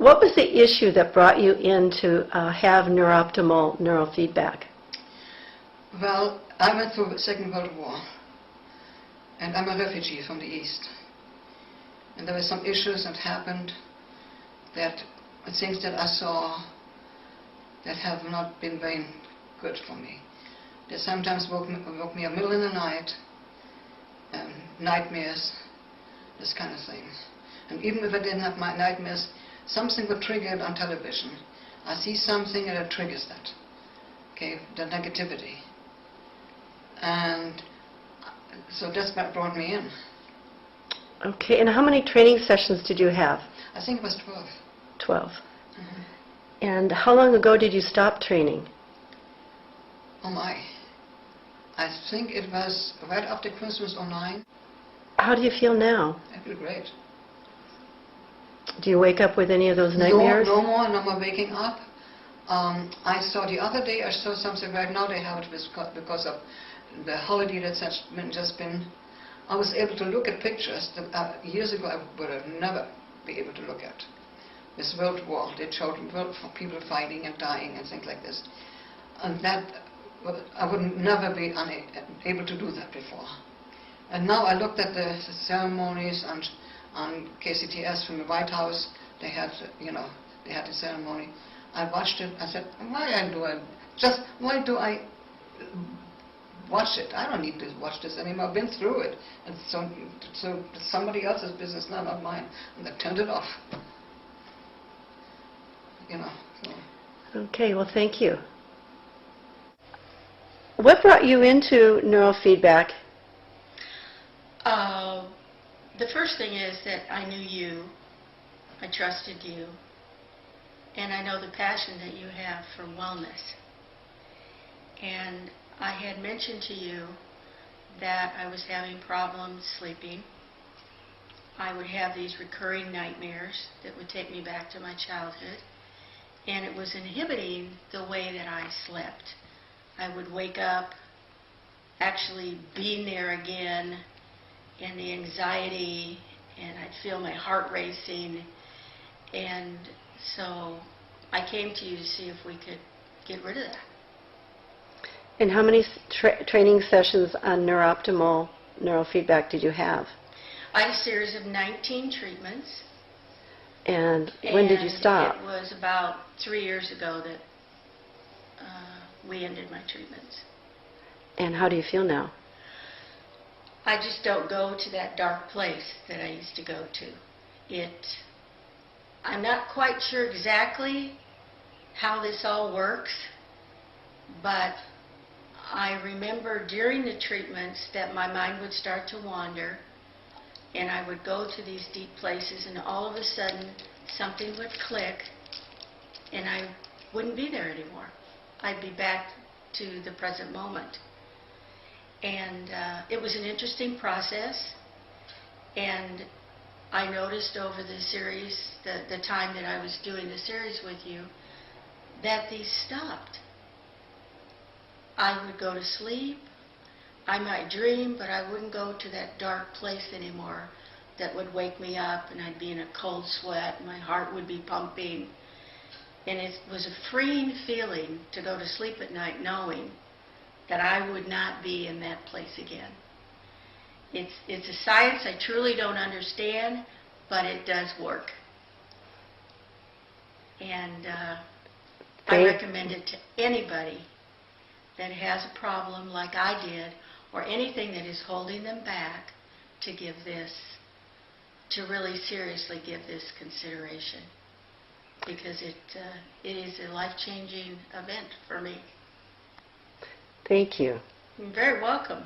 What was the issue that brought you in to have NeurOptimal neurofeedback? Well, I went through the Second World War, and I'm a refugee from the East. And there were some issues that happened, that things that I saw that have not been very good for me. They sometimes woke me up middle of the night, nightmares, this kind of thing. And even if I didn't have my nightmares, something would trigger it on television. I see something and it triggers that, okay, the negativity. And so that's what brought me in. Okay, and how many training sessions did you have? I think it was 12. 12. Mm-hmm. And how long ago did you stop training? Oh my. I think it was right after Christmas '09. How do you feel now? I feel great. Do you wake up with any of those nightmares? No more waking up. I saw the other day, I saw something right now, they have it because of the holiday that's just been. I was able to look at pictures that years ago I would have never been able to look at. This World War, they showed people fighting and dying and things like this. And that, I would never be able to do that before. And now I looked at the ceremonies and on KCTS from the White House, they had the ceremony. I watched it, I said, why do I watch it? I don't need to watch this anymore, I've been through it. And so it's somebody else's business, not mine. And I turned it off. So. Okay, well, thank you. What brought you into neurofeedback? The first thing is that I knew you, I trusted you, and I know the passion that you have for wellness. And I had mentioned to you that I was having problems sleeping. I would have these recurring nightmares that would take me back to my childhood, and it was inhibiting the way that I slept. I would wake up actually being there again, and the anxiety, and I'd feel my heart racing, and so I came to you to see if we could get rid of that. And how many training sessions on NeurOptimal neurofeedback did you have? I had a series of 19 treatments. And when did you stop? It was about 3 years ago that we ended my treatments. And how do you feel now? I just don't go to that dark place that I used to go to. I'm not quite sure exactly how this all works, but I remember during the treatments that my mind would start to wander, and I would go to these deep places, and all of a sudden something would click, and I wouldn't be there anymore. I'd be back to the present moment. And it was an interesting process, and I noticed over the series, the time that I was doing the series with you, that these stopped. I would go to sleep, I might dream, but I wouldn't go to that dark place anymore that would wake me up, and I'd be in a cold sweat, and my heart would be pumping. And it was a freeing feeling to go to sleep at night knowing that I would not be in that place again. It's a science I truly don't understand, but it does work. And I recommend it to anybody that has a problem like I did, or anything that is holding them back, to give this, to really seriously give this consideration. Because it is a life-changing event for me. Thank you. You're very welcome.